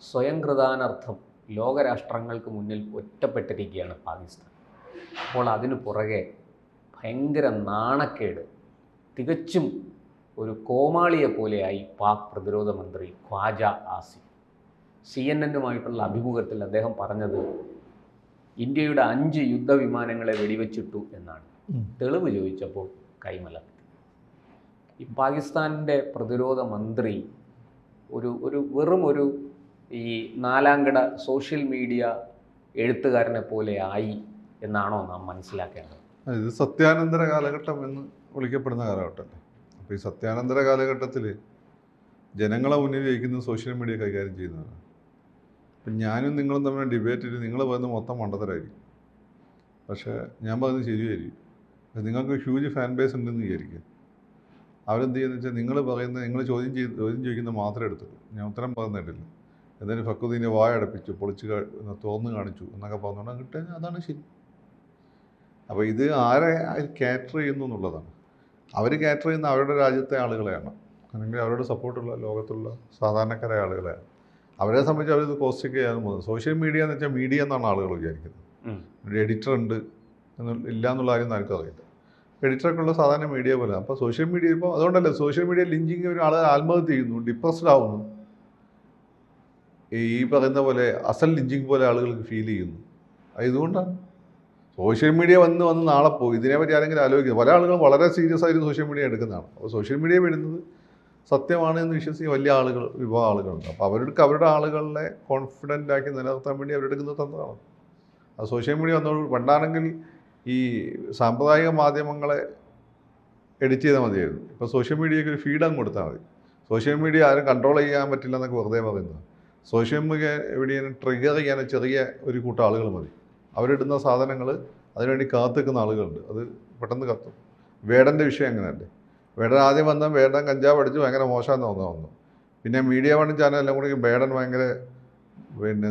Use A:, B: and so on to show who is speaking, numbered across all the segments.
A: സ്വയം കൃതാനർത്ഥം ലോകരാഷ്ട്രങ്ങൾക്ക് മുന്നിൽ ഒറ്റപ്പെട്ടിരിക്കുകയാണ് പാകിസ്ഥാൻ. അപ്പോൾ അതിനു പുറകെ ഭയങ്കര നാണക്കേട്, തികച്ചും ഒരു കോമാളിയെ പോലെയായി പാക് പ്രതിരോധ മന്ത്രി ഖ്വാജ ആസിഫ്. CNN-നുമായിട്ടുള്ള അഭിമുഖത്തിൽ അദ്ദേഹം പറഞ്ഞത് ഇന്ത്യയുടെ 5 യുദ്ധവിമാനങ്ങളെ വെടിവെച്ചിട്ടു എന്നാണ്. തെളിവ് ചോദിച്ചപ്പോൾ കൈമലർത്തി. ഈ പാകിസ്ഥാനിൻ്റെ പ്രതിരോധ മന്ത്രി വെറും ഈ നാലാംകിട സോഷ്യൽ മീഡിയ എഴുത്തുകാരനെ പോലെ ആയി എന്നാണോ നാം മനസ്സിലാക്കേണ്ടത്?
B: ഇത് സത്യാനന്തര കാലഘട്ടം എന്ന് വിളിക്കപ്പെടുന്ന കാലഘട്ടമല്ലേ. അപ്പോൾ ഈ സത്യാനന്തര കാലഘട്ടത്തിൽ ജനങ്ങളെ മുന്നിൽ വയ്ക്കുന്ന സോഷ്യൽ മീഡിയ കൈകാര്യം ചെയ്യുന്നതാണ്. അപ്പം ഞാനും നിങ്ങളും തമ്മിൽ ഡിബേറ്റ് ചെയ്ത് നിങ്ങൾ പറയുന്നത് മൊത്തം മണ്ടത്തരായിരിക്കും, പക്ഷേ ഞാൻ പറയുന്നത് ശരിയായിരിക്കും. നിങ്ങൾക്ക് ഹ്യൂജ് ഫാൻ ബേസ് ഉണ്ടെന്ന് വിചാരിക്കുക. അവരെന്ത് ചെയ്യുന്നത് വെച്ചാൽ നിങ്ങൾ പറയുന്നത്, നിങ്ങൾ ചോദ്യം ചോദിക്കുന്നത് മാത്രമേ എടുത്തുള്ളൂ, ഞാൻ ഉത്തരം പറയുന്നിട്ടില്ല. എന്തായാലും ഫക്രുദ്ദീനെ വായ അടപ്പിച്ചു, പൊളിച്ച് തുറന്ന് കാണിച്ചു എന്നൊക്കെ പറഞ്ഞുകൊണ്ട് കിട്ടാൻ അതാണ് ശരി. അപ്പോൾ ഇത് ആരെ കാറ്റർ ചെയ്യുന്നു എന്നുള്ളതാണ്. അവർ കാറ്റർ ചെയ്യുന്ന അവരുടെ രാജ്യത്തെ ആളുകളെയാണ്, അല്ലെങ്കിൽ അവരുടെ സപ്പോർട്ടുള്ള ലോകത്തുള്ള സാധാരണക്കാരായ ആളുകളെയാണ്. അവരെ സംബന്ധിച്ച് അവരിത് കോസ്റ്റിക്ക് ചെയ്യാൻ പോകുന്നത്. സോഷ്യൽ മീഡിയ എന്ന് വെച്ചാൽ മീഡിയ എന്നാണ് ആളുകൾ വിചാരിക്കുന്നത്. ഒരു എഡിറ്റർ ഉണ്ട് ഇല്ല എന്നുള്ള കാര്യം ആർക്കും അറിയില്ല. എഡിറ്ററൊക്കെ ഉള്ള സാധാരണ മീഡിയ പോലെ. അപ്പോൾ സോഷ്യൽ മീഡിയ ഇപ്പോൾ അതുകൊണ്ടല്ലേ സോഷ്യൽ മീഡിയ ലിഞ്ചിങ് ഒരു ആൾ ആത്മഹത്യ ചെയ്യുന്നു, ഡിപ്രസ്ഡ് ആവുന്നു. ഈ പറയുന്ന പോലെ അസൽ ലിഞ്ചിങ് പോലെ ആളുകൾക്ക് ഫീൽ ചെയ്യുന്നു. ഇതുകൊണ്ടാണ് സോഷ്യൽ മീഡിയ വന്ന് നാളെ പോകും. ഇതിനെപ്പറ്റി ആരെങ്കിലും ആലോചിക്കുന്നത്. പല ആളുകളും വളരെ സീരിയസ് ആയിട്ട് സോഷ്യൽ മീഡിയ എടുക്കുന്നതാണ്. അപ്പോൾ സോഷ്യൽ മീഡിയ വിടുന്നത് സത്യമാണ് എന്ന് വിശ്വസിക്കുന്ന വലിയ ആളുകൾ, വിഭാഗം ആളുകളുണ്ട്. അപ്പോൾ അവരുടെ ആളുകളെ കോൺഫിഡൻ്റ് ആക്കി നിലനിർത്താൻ വേണ്ടി അവരെടുക്കുന്ന തന്ത്രമാണ്. അത് സോഷ്യൽ മീഡിയ വന്നോളൂ. പണ്ടാണെങ്കിൽ ഈ സാമ്പ്രദായിക മാധ്യമങ്ങളെ എഡിറ്റ് ചെയ്താൽ മതിയായിരുന്നു. ഇപ്പോൾ സോഷ്യൽ മീഡിയയ്ക്ക് ഒരു ഫീഡങ്ങ് കൊടുത്താൽ മതി. സോഷ്യൽ മീഡിയ ആരും കൺട്രോൾ ചെയ്യാൻ പറ്റില്ല എന്നൊക്കെ വെറുതെ പറയുന്നത്. സോഷ്യൽ മീഡിയ എവിടെയും ട്രിഗർ ചെയ്യാൻ ചെറിയ ഒരു കൂട്ടം ആളുകൾ മതി. അവരിടുന്ന സാധനങ്ങൾ അതിനുവേണ്ടി കാത്തിക്കുന്ന ആളുകളുണ്ട്. അത് പെട്ടെന്ന് കത്തും. വേടൻ്റെ വിഷയം അങ്ങനെയല്ലേ. വേടൻ ആദ്യം വന്നാൽ വേടൻ കഞ്ചാവ് അടിച്ച് ഭയങ്കര മോശമെന്ന് വന്നു. പിന്നെ മീഡിയ 1 ചാനൽ എല്ലാം കൂടി വേടൻ ഭയങ്കര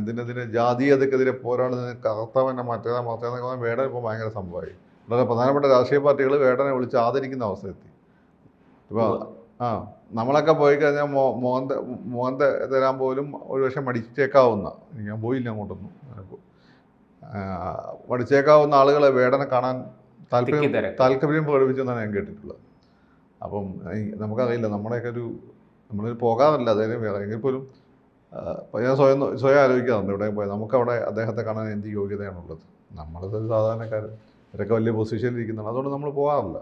B: ഇതിനെതിരെ ജാതീയതക്കെതിരെ പോരാടുന്നതിന് കർത്തവനെ മാറ്റാന്നൊക്കെ പറഞ്ഞാൽ വേടൻ ഇപ്പോൾ ഭയങ്കര സംഭവമായി. വളരെ പ്രധാനപ്പെട്ട രാഷ്ട്രീയ പാർട്ടികൾ വേടനെ വിളിച്ച് ആദരിക്കുന്ന അവസ്ഥ എത്തി. ഇപ്പോൾ നമ്മളൊക്കെ പോയി കഴിഞ്ഞാൽ മോഹൻ്റെ തരാൻ പോലും ഒരു പക്ഷേ മടിച്ചേക്കാവുന്ന, ഞാൻ പോയില്ല അങ്ങോട്ടൊന്നും, മടിച്ചേക്കാവുന്ന ആളുകളെ വേടനെ കാണാൻ താല്പര്യം പ്രകടിപ്പിച്ചെന്നാണ് ഞാൻ കേട്ടിട്ടുള്ളത്. അപ്പം നമുക്കറിയില്ല, നമ്മളൊരു പോകാറില്ല അദ്ദേഹം എങ്കിൽ പോലും ഞാൻ സ്വയം ആലോചിക്കാറുണ്ട് ഇവിടെ പോയി നമുക്കവിടെ അദ്ദേഹത്തെ കാണാൻ എന്ത് യോഗ്യതയാണുള്ളത്. നമ്മളത് സാധാരണക്കാർ, ഇവരൊക്കെ വലിയ പൊസിഷനിൽ ഇരിക്കുന്നതാണ്, അതുകൊണ്ട് നമ്മൾ പോകാറില്ല.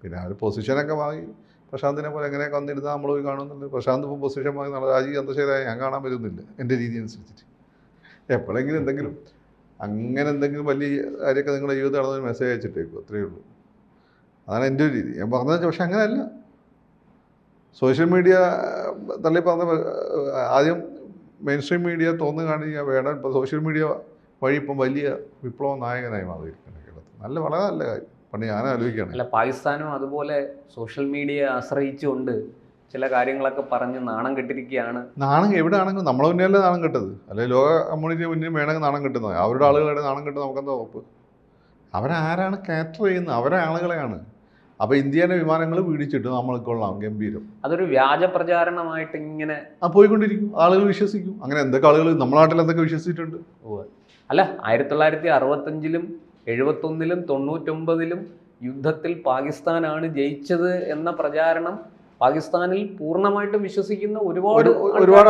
B: പിന്നെ ആ ഒരു പൊസിഷനൊക്കെ വാങ്ങി പ്രശാന്തിനെ പോലെ എങ്ങനെയൊക്കെ വന്നിരുന്നാൽ നമ്മൾ പോയി കാണുന്നുണ്ട്. പ്രശാന്ത് ഇപ്പോൾ പൊസിഷൻ വാങ്ങി നാളെ രാജീവ് ചന്ദ്രശേഖരനെ ഞാൻ കാണാൻ വരുന്നില്ല എൻ്റെ രീതി അനുസരിച്ചിട്ട്. എപ്പോഴെങ്കിലും എന്തെങ്കിലും വലിയ കാര്യമൊക്കെ നിങ്ങളുടെ ജീവിതത്തിൽ നടന്നൊരു മെസ്സേജ് അയച്ചിട്ടേക്കും, അത്രയേ ഉള്ളൂ. അതാണ് എൻ്റെ ഒരു രീതി. ഞാൻ പറഞ്ഞത് പക്ഷെ അങ്ങനെയല്ല. സോഷ്യൽ മീഡിയ തള്ളി പറഞ്ഞ ആദ്യം മെയിൻ സ്ട്രീം മീഡിയ തുറന്നു കാണിക്കുക വേണം. ഇപ്പോൾ സോഷ്യൽ മീഡിയ വഴി ഇപ്പം വലിയ വിപ്ലവ നായകനായി മാറിയിരിക്കുന്നത് കേരളത്തിൽ. വളരെ നല്ല കാര്യം. പണ്ട് ഞാൻ ആലോചിക്കുകയാണ്.
A: അല്ല, പാകിസ്ഥാനും അതുപോലെ സോഷ്യൽ മീഡിയയെ ആശ്രയിച്ചുകൊണ്ട് ചില കാര്യങ്ങളൊക്കെ പറഞ്ഞ് നാണം കെട്ടിരിക്കുകയാണ്.
B: നാണം എവിടെ ആണെങ്കിലും നമ്മളെ മുന്നേലേ നാണം കെട്ടത്, അല്ലെങ്കിൽ ലോക കമ്മ്യൂണിറ്റി മുന്നിൽ വേണമെങ്കിൽ നാണം കെട്ടുന്നത്. അവരുടെ ആളുകളുടെ നാണം കെട്ടുന്നത് നമുക്കെന്താ ഉറപ്പ്? അവരാരാണ് കാറ്റർ ചെയ്യുന്നത്? അവരെ ആളുകളെയാണ്. അപ്പോൾ ഇന്ത്യയുടെ വിമാനങ്ങൾ വീടിച്ചിട്ട് നമ്മൾക്ക് കൊള്ളാം, ഗംഭീരം.
A: അതൊരു വ്യാജ പ്രചാരണമായിട്ട് ഇങ്ങനെ
B: പോയിക്കൊണ്ടിരിക്കും. ആളുകൾ വിശ്വസിക്കും. അങ്ങനെ എന്തൊക്കെ ആളുകൾ നമ്മുടെ നാട്ടിൽ എന്തൊക്കെ വിശ്വസിച്ചിട്ടുണ്ട്.
A: അല്ല, 1965-ലും 71-ലും 99-ലും യുദ്ധത്തിൽ പാകിസ്ഥാനാണ് ജയിച്ചത് എന്ന പ്രചാരണം പാകിസ്ഥാനിൽ പൂർണ്ണമായിട്ടും വിശ്വസിക്കുന്ന ഒരുപാട്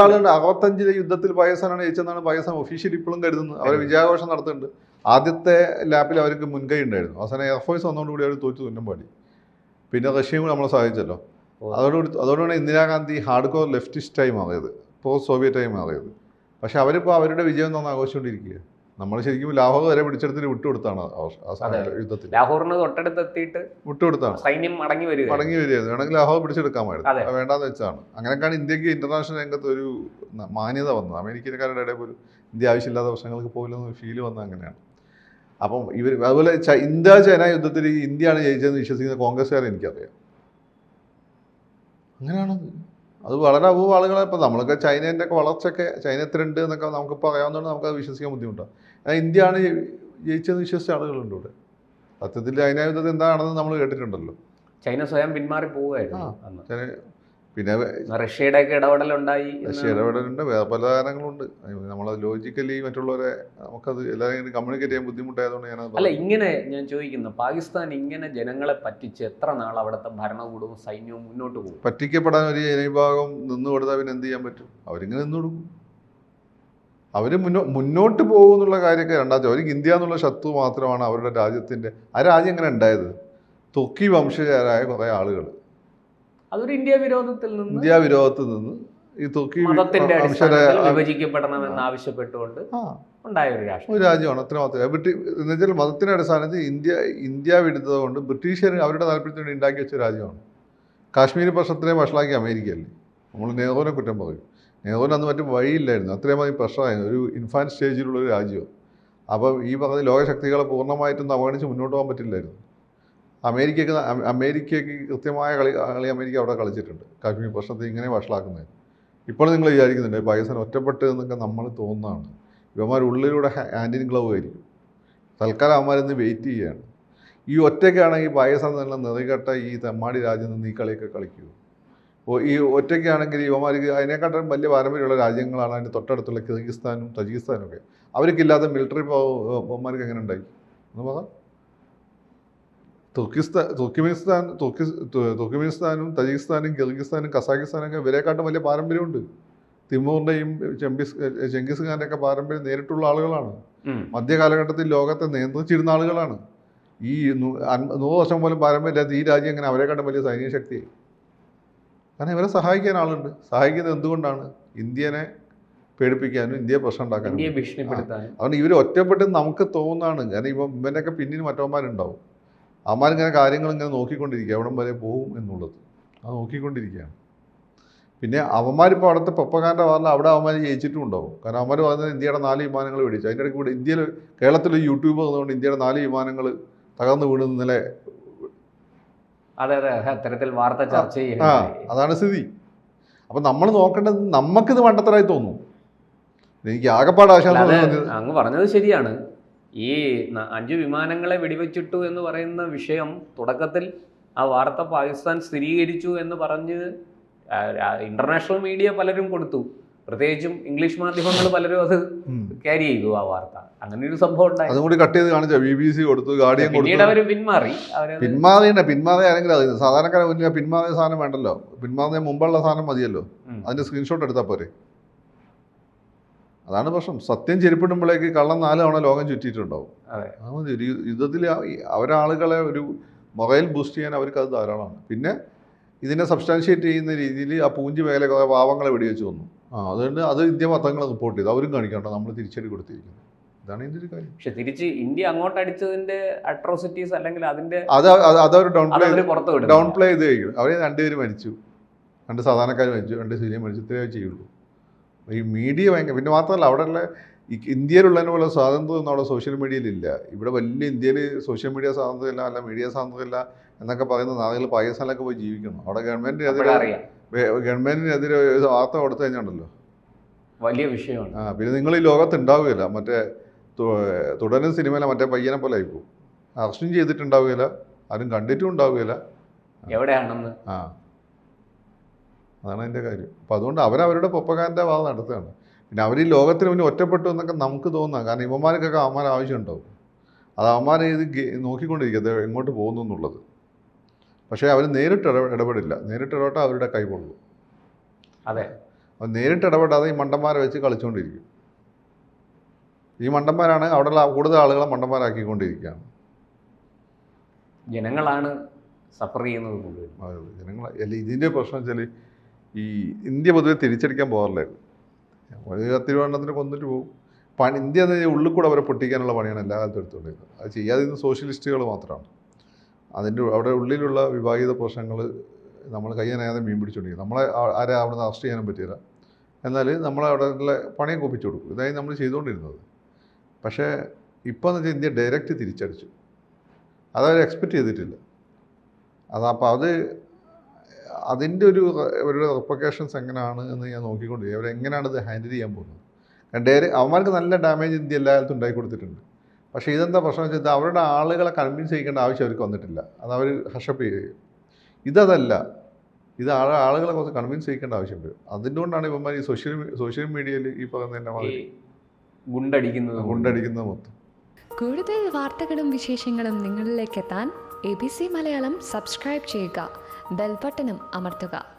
B: ആളുകളുണ്ട്. 65-ലെ യുദ്ധത്തിൽ പാകിസ്ഥാനാണ് ജയിച്ചതെന്നാണ് പാകിസ്ഥാൻ ഒഫീഷ്യൽ ഇപ്പോഴും കരുതുന്നത്. അവർ വിജയാഘോഷം നടത്തുന്നുണ്ട്. ആദ്യത്തെ ലാപ്പിൽ അവർക്ക് മുൻകൈ ഉണ്ടായിരുന്നു. അവസാനം എയർഫോഴ്സ് വന്നതോടുകൂടി അവർ തോറ്റു തുന്നം പാടി. പിന്നെ റഷ്യയും കൂടി നമ്മളെ സഹായിച്ചല്ലോ. അതോടുകൂടി ഇന്ദിരാഗാന്ധി ഹാർഡ് കോർ ലെഫ്റ്റിസ്റ്റായി മാറിയത്, പോസ്റ്റ് സോവിയറ്റായി മാറിയത്. പക്ഷെ അവരിപ്പോൾ അവരുടെ വിജയം തന്നെ ആഘോഷിച്ചുകൊണ്ടിരിക്കുക. നമ്മൾ ശരിക്കും ലാഹോർ വരെ പിടിച്ചെടുത്തിട്ട് വിട്ടുകൊടുത്താണ് യുദ്ധത്തിൽ.
A: ലാഹോറിന് തൊട്ടടുത്തെത്തിയിട്ട്
B: വിട്ടുകൊടുത്താണ്.
A: സൈന്യം മടങ്ങി വരികയായിരുന്നു.
B: വേണമെങ്കിൽ ലാഹോർ പിടിച്ചെടുക്കാമായിരുന്നു, വേണ്ടാന്ന് വെച്ചാണ്. അങ്ങനെയൊക്കെയാണ് ഇന്ത്യക്ക് ഇന്റർനാഷണൽ രംഗത്ത് ഒരു മാന്യത വന്നത്. അമേരിക്കക്കാരുടെ ഇടയിൽ പോലും ഇന്ത്യ ആവശ്യമില്ലാത്ത പ്രശ്നങ്ങൾക്ക് പോകില്ലെന്ന് ഫീൽ വന്നത് അങ്ങനെയാണ്. അപ്പം അതുപോലെ ഇന്ത്യ ചൈന യുദ്ധത്തിൽ ഇന്ത്യയാണ് ജയിച്ചതെന്ന് വിശ്വസിക്കുന്ന കോൺഗ്രസ്സുകാരെ എനിക്കറിയാം. അങ്ങനെയാണത്. അത് വളരെ അപൂർവ ആളുകളെ. ഇപ്പം നമ്മളൊക്കെ ചൈനേൻ്റെ ഒക്കെ വളർച്ചയൊക്കെ ചൈന എത്രയുണ്ട് എന്നൊക്കെ നമുക്കിപ്പോൾ അറിയാവുന്നതുകൊണ്ട് നമുക്കത് വിശ്വസിക്കാൻ ബുദ്ധിമുട്ടാണ്. ഇന്ത്യയാണ് ജയിച്ചതെന്ന് വിശ്വസിച്ച ആളുകളുണ്ട് ഇവിടെ. സത്യത്തിൽ ചൈന യുദ്ധത്തിൽ എന്താണെന്ന് നമ്മൾ കേട്ടിട്ടുണ്ടല്ലോ.
A: ചൈന സ്വയം പിന്മാറി പോവുകയായിരുന്നു.
B: പിന്നെ
A: റഷ്യയുടെ ഒക്കെ ഇടപെടലുണ്ടായി
B: റഷ്യ ഇടപെടലുണ്ട്, വേറെ പല കാരണങ്ങളുണ്ട്. നമ്മൾ ലോജിക്കലി മറ്റുള്ളവരെ നമുക്കത് എല്ലാവരും കമ്മ്യൂണിക്കേറ്റ് ചെയ്യാൻ ബുദ്ധിമുട്ടായതുകൊണ്ട് ഞാനത്
A: അല്ല, ഇങ്ങനെ ഞാൻ ചോദിക്കുന്നു, പാകിസ്ഥാൻ ഇങ്ങനെ ജനങ്ങളെ പറ്റിച്ച് എത്ര നാൾ അവിടുത്തെ ഭരണകൂടവും സൈന്യവും മുന്നോട്ട് പോകും?
B: പറ്റിക്കപ്പെടാൻ ഒരു ജനവിഭാഗം നിന്ന് കൊടുത്താൽ പിന്നെ എന്ത് ചെയ്യാൻ പറ്റും? അവരിങ്ങനെ നിന്ന് കൊടുക്കും. അവർ മുന്നോട്ട് പോകും എന്നുള്ള കാര്യമൊക്കെ രണ്ടാമത്തെ. അവർക്ക് ഇന്ത്യ എന്നുള്ള ശത്രു മാത്രമാണ് അവരുടെ രാജ്യത്തിൻ്റെ. ആ രാജ്യം എങ്ങനെ ഉണ്ടായത്? തുർക്കി വംശജരായ കുറേ ആളുകൾ
A: അതൊരു ഇന്ത്യ വിരോധത്തിൽ
B: നിന്ന് ഈ തുർക്കി
A: മതത്തിന്റെ അടിസ്ഥാനത്തിൽ വിഭജിക്കപ്പെടണമെന്ന് ആവശ്യപ്പെട്ടുകൊണ്ട് ഉണ്ടായ ഒരു
B: രാജ്യമാണ്. അത്ര മാത്രമേ എന്നുവെച്ചാൽ മതത്തിന്റെ അടിസ്ഥാനത്തിൽ ഇന്ത്യ വിടുന്നത് കൊണ്ട് ബ്രിട്ടീഷുകാർ അവരുടെ താല്പര്യത്തിന് വേണ്ടി ഉണ്ടാക്കി വെച്ച രാജ്യമാണ്. കാശ്മീർ പ്രശ്നത്തിനെ വഷളാക്കി അമേരിക്കയല്ലേ. നമ്മൾ നെഹ്റുവിനെ കുറ്റം പറയും. നെഹ്റുവിന് അന്ന് മറ്റു വഴിയില്ലായിരുന്നു, അത്രയും പ്രശ്നമായിരുന്നു. ഒരു ഇൻഫാൻറ്റ് സ്റ്റേജിലുള്ള ഒരു രാജ്യം. അപ്പോൾ ഈ പറഞ്ഞ ലോകശക്തികളെ പൂർണ്ണമായിട്ടും അവഗണിച്ച് മുന്നോട്ട് പോകാൻ പറ്റില്ലായിരുന്നു. അമേരിക്കയ്ക്ക് കൃത്യമായ കളി അമേരിക്ക അവിടെ കളിച്ചിട്ടുണ്ട് കാശ്മീർ പ്രശ്നത്തെ ഇങ്ങനെ വഷളാക്കുന്നത്. ഇപ്പോൾ നിങ്ങൾ വിചാരിക്കുന്നുണ്ട് പാകിസ്ഥാൻ ഒറ്റപ്പെട്ട് എന്നൊക്കെ നമ്മൾ തോന്നുന്നതാണ്. ഇവന്മാർ ഉള്ളിലൂടെ ഹാൻഡ് ഇൻ ഗ്ലൗ ആയിരിക്കും. തൽക്കാലം അവന്മാരിന്ന് വെയിറ്റ് ചെയ്യുകയാണ്. ഈ ഒറ്റയ്ക്കാണെങ്കിൽ പാകിസ്ഥാൻ നല്ല നിറകെട്ട ഈ തെമ്മാടി രാജ്യം നിന്ന് ഈ കളിയൊക്കെ കളിക്കൂ. ഈ ഒറ്റയ്ക്കാണെങ്കിൽ ഇവന്മാർക്ക് അതിനെക്കാട്ടും വലിയ പാരമ്പര്യമുള്ള രാജ്യങ്ങളാണ് അതിൻ്റെ തൊട്ടടുത്തുള്ള കിർഗിസ്ഥാനും തജിക്കിസ്ഥാനും ഒക്കെ. അവർക്കില്ലാത്ത മിലിറ്ററി അവന്മാർക്ക് എങ്ങനെ ഉണ്ടായി എന്ന് പറയാം. തുർക്കിമിനിസ്ഥാനും തജിക്കിസ്ഥാനും കിർഗിസ്ഥാനും കസാഖിസ്ഥാനൊക്കെ ഇവരെക്കാട്ടും വലിയ പാരമ്പര്യമുണ്ട്. തിമൂറിൻ്റെയും ചെങ്കിസ് ഖാൻ്റെ ഒക്കെ പാരമ്പര്യം നേരിട്ടുള്ള ആളുകളാണ്. മധ്യകാലഘട്ടത്തിൽ ലോകത്തെ നിയന്ത്രിച്ചിരുന്ന ആളുകളാണ്. ഈ 100 വർഷം പോലും പാരമ്പര്യമില്ലാത്ത ഈ രാജ്യം എങ്ങനെ അവരെക്കാട്ടും വലിയ സൈനിക ശക്തിയായി? കാരണം ഇവരെ സഹായിക്കാൻ ആളുണ്ട്. സഹായിക്കുന്നത് എന്തുകൊണ്ടാണ്? ഇന്ത്യനെ പേടിപ്പിക്കാനും ഇന്ത്യയെ പ്രശ്നം ഉണ്ടാക്കാനും. അതുകൊണ്ട് ഇവർ ഒറ്റപ്പെട്ട് നമുക്ക് തോന്നുന്നതാണ്. കാരണം ഇവനൊക്കെ പിന്നിൽ മറ്റവന്മാരുണ്ടാവും. അവന്മാരിങ്ങനെ കാര്യങ്ങൾ ഇങ്ങനെ നോക്കിക്കൊണ്ടിരിക്കുക എവിടം വരെ പോകും എന്നുള്ളത്. അത് നോക്കിക്കൊണ്ടിരിക്കുകയാണ്. പിന്നെ അവന്മാരിപ്പോൾ അവിടുത്തെ പ്രൊപ്പഗാൻഡ പറഞ്ഞാൽ അവിടെ അവന്മാർ ജയിച്ചിട്ടും ഉണ്ടാവും. കാരണം അവന്മാർ പറയുന്നത് ഇന്ത്യയുടെ 4 വിമാനങ്ങൾ വെടിച്ചു. അതിൻ്റെ ഇടയ്ക്ക് ഇവിടെ കേരളത്തിലെ യൂട്യൂബ് വന്നുകൊണ്ട് ഇന്ത്യയുടെ 4 വിമാനങ്ങൾ തകർന്നു വീണ് ഇന്നലെ.
A: അത്തരത്തിൽ വാർത്ത ചർച്ച ചെയ്യും.
B: അതാണ് സ്ഥിതി. അപ്പം നമ്മൾ നോക്കേണ്ടത് നമുക്കിത് മണ്ടത്തരായി തോന്നും. എനിക്ക് ആകെപ്പാട് ആശാസം
A: അങ്ങ് പറഞ്ഞത് ശരിയാണ്. ഈ 5 വിമാനങ്ങളെ വെടിവെച്ചിട്ടു എന്ന് പറയുന്ന വിഷയം തുടക്കത്തിൽ ആ വാർത്ത പാകിസ്ഥാൻ സ്ഥിരീകരിച്ചു എന്ന് പറഞ്ഞ് ഇന്റർനാഷണൽ മീഡിയ പലരും കൊടുത്തു. പ്രത്യേകിച്ചും ഇംഗ്ലീഷ് മാധ്യമങ്ങൾ പലരും അത് ക്യാരി ചെയ്തു ആ വാർത്ത. അങ്ങനെ ഒരു സംഭവം ഉണ്ടായി.
B: അതും കൂടി കട്ട് ചെയ്ത് കാണിച്ച BBC കൊടുത്തു, ഗാർഡിയൻ കൊടുത്തു.
A: പിന്നീട് അവർ
B: പിന്മാറി ആരെങ്കിലും അറിയുന്നത് സാധാരണക്കാരെ മുന്നിൽ പിന്മാറിയ സാധനം വേണ്ടല്ലോ. പിന്മാറിയ മുമ്പുള്ള സാധനം മതിയല്ലോ. അതിന്റെ സ്ക്രീൻഷോട്ട് എടുത്താൽ പോരെ. അതാണ് പ്രശ്നം. സത്യം ചെരുപ്പിടുമ്പോഴേക്ക് കള്ളം 4 തവണ ലോകം ചുറ്റിയിട്ടുണ്ടാവും. യുദ്ധത്തിൽ അവരാളുകളെ ഒരു മൊറൈൽ ബൂസ്റ്റ് ചെയ്യാൻ അവർക്ക് അത് ധാരാളമാണ്. പിന്നെ ഇതിനെ സബ്സ്റ്റാൻഷിയേറ്റ് ചെയ്യുന്ന രീതിയിൽ ആ പൂഞ്ചി മേലെ കുറേ പാവങ്ങളെ വെടിവെച്ച് വന്നു. അതുകൊണ്ട് അത് ഇന്ത്യ പത്രങ്ങൾ റിപ്പോർട്ട് ചെയ്തു. അവരും കാണിക്കണ്ട നമ്മൾ തിരിച്ചടി കൊടുത്തിരിക്കുന്നത്. ഇതാണ് ഇതിൻ്റെ ഒരു കാര്യം.
A: പക്ഷെ തിരിച്ച് ഇന്ത്യ അങ്ങോട്ട് അടിച്ചതിന്റെ അട്രോസിറ്റീസ് അല്ലെങ്കിൽ അതിന്റെ
B: അതവർ ഡൗൺ പ്ലേ ചെയ്ത് കഴിക്കും. അവർ 2 പേര് മരിച്ചു, 2 സാധാരണക്കാർ മരിച്ചു, 2 സിവിലിയൻ മരിച്ചു. ഇത്രയേ ചെയ്യുള്ളൂ. ഈ മീഡിയ ഭയങ്കര. പിന്നെ മാത്രമല്ല അവിടെയുള്ള ഇന്ത്യയിലുള്ളതിനെ പോലെ സ്വാതന്ത്ര്യമൊന്നും അവിടെ സോഷ്യൽ മീഡിയയിലില്ല. ഇവിടെ വലിയ ഇന്ത്യയിൽ സോഷ്യൽ മീഡിയ സ്വാതന്ത്ര്യമില്ല, അല്ല മീഡിയ സ്വാതന്ത്ര്യമില്ല എന്നൊക്കെ പറയുന്ന ആളുകൾ പാകിസ്ഥാനിലൊക്കെ പോയി ജീവിക്കുന്നു. അവിടെ ഗവൺമെന്റിനെതിരെ വാർത്ത കൊടുത്തു കഴിഞ്ഞുണ്ടല്ലോ
A: വലിയ വിഷയമാണ്.
B: പിന്നെ നിങ്ങൾ ഈ ലോകത്ത് ഉണ്ടാവുകയില്ല. മറ്റേ തുടരും സിനിമയിലെ മറ്റേ പയ്യനെ പോലെ ആയിപ്പോവും. അറസ്റ്റും ചെയ്തിട്ടുണ്ടാവുകയില്ല, ആരും കണ്ടിട്ടും ഉണ്ടാവുകയില്ല
A: എവിടെയാണെന്ന്.
B: അതാണ് അതിൻ്റെ കാര്യം. അപ്പം അതുകൊണ്ട് അവരവരുടെ പ്രൊപ്പഗാൻഡ വാദം നടത്തുകയാണ്. പിന്നെ അവർ ഈ ലോകത്തിന് മുന്നേ ഒറ്റപ്പെട്ടു എന്നൊക്കെ നമുക്ക് തോന്നാം. കാരണം ഇവന്മാർക്കൊക്കെ അവന്മാർ ആവശ്യമുണ്ടാവും. അത് അവന്മാർ ഇത് നോക്കിക്കൊണ്ടിരിക്കുക എങ്ങോട്ട് പോകുന്നു എന്നുള്ളത്. പക്ഷേ അവർ നേരിട്ട് ഇടപെടില്ല. നേരിട്ട് ഇടപെട്ടാൽ അവരുടെ കൈ പൊള്ളും.
A: അതെ,
B: അത് നേരിട്ട് ഇടപെടാതെ ഈ മണ്ടന്മാരെ വെച്ച് കളിച്ചുകൊണ്ടിരിക്കും. ഈ മണ്ടന്മാരാണ് അവിടെയുള്ള കൂടുതൽ ആളുകളെ മണ്ടന്മാരാക്കിക്കൊണ്ടിരിക്കുകയാണ്.
A: ജനങ്ങളാണ് സഫർ ചെയ്യുന്നത്.
B: ജനങ്ങൾ അല്ല ഇതിൻ്റെ പ്രശ്നം വെച്ചാൽ ഈ ഇന്ത്യ പൊതുവെ തിരിച്ചടിക്കാൻ പോകാറില്ലായിരുന്നു. ഒരു 10 എണ്ണത്തിന് കൊന്നിട്ട് പോകും. ഇന്ത്യ ഉള്ളിൽ കൂടെ അവരെ പൊട്ടിക്കാനുള്ള പണിയാണ് എല്ലാ കാലത്തും എടുത്തുകൊണ്ടിരുന്നത്. അത് ചെയ്യാതിരുന്ന സോഷ്യലിസ്റ്റുകൾ മാത്രമാണ്. അതിൻ്റെ അവിടെ ഉള്ളിലുള്ള വിഭാഗീയത പ്രശ്നങ്ങൾ നമ്മൾ കയ്യനയാതെ മീൻ പിടിച്ചുകൊണ്ടിരിക്കും. നമ്മളെ ആരെ അവിടെ നിന്ന് അറസ്റ്റ് ചെയ്യാനും പറ്റില്ല. എന്നാൽ നമ്മളവിടെ ഉള്ള പണിയെ കൊപ്പിച്ചു കൊടുക്കും. ഇതായി നമ്മൾ ചെയ്തുകൊണ്ടിരുന്നത്. പക്ഷേ ഇപ്പോൾ എന്ന് വെച്ചാൽ ഇന്ത്യ ഡയറക്റ്റ് തിരിച്ചടിച്ചു. അതവർ എക്സ്പെക്റ്റ് ചെയ്തിട്ടില്ല. അപ്പോൾ അതിൻ്റെ അവരുടെ റിപ്ലിക്കേഷൻസ് എങ്ങനെയാണ് എന്ന് ഞാൻ നോക്കിക്കൊണ്ടിരിക്കും. അവരെങ്ങനെയാണ് ഇത് ഹാൻഡിൽ ചെയ്യാൻ പോകുന്നത്. അവന്മാർക്ക് നല്ല ഡാമേജ് ഇന്ത്യ എല്ലാ കാലത്തും ഉണ്ടായി കൊടുത്തിട്ടുണ്ട്. പക്ഷേ ഇതെന്താ പ്രശ്നം വെച്ചാൽ ഇത് അവരുടെ ആളുകളെ കൺവിൻസ് ചെയ്യിക്കേണ്ട ആവശ്യം അവർക്ക് വന്നിട്ടില്ല. അത് അവർ ഹഷപ്പ് ചെയ്യും. ഇതല്ല ഇത് ആളുകളെ കുറച്ച് കൺവിൻസ് ചെയ്യിക്കേണ്ട ആവശ്യം വരും. അതുകൊണ്ടാണ് ഇവന്മാർ ഈ സോഷ്യൽ മീഡിയയിൽ ഈ പറയുന്ന ഗുണ്ടടിക്കുന്നത് മൊത്തം.
C: കൂടുതൽ വാർത്തകളും വിശേഷങ്ങളും നിങ്ങളിലേക്ക് എത്താൻ ABC മലയാളം സബ്സ്ക്രൈബ് ചെയ്യുക, ബെൽ ബട്ടണും അമർത്തുക.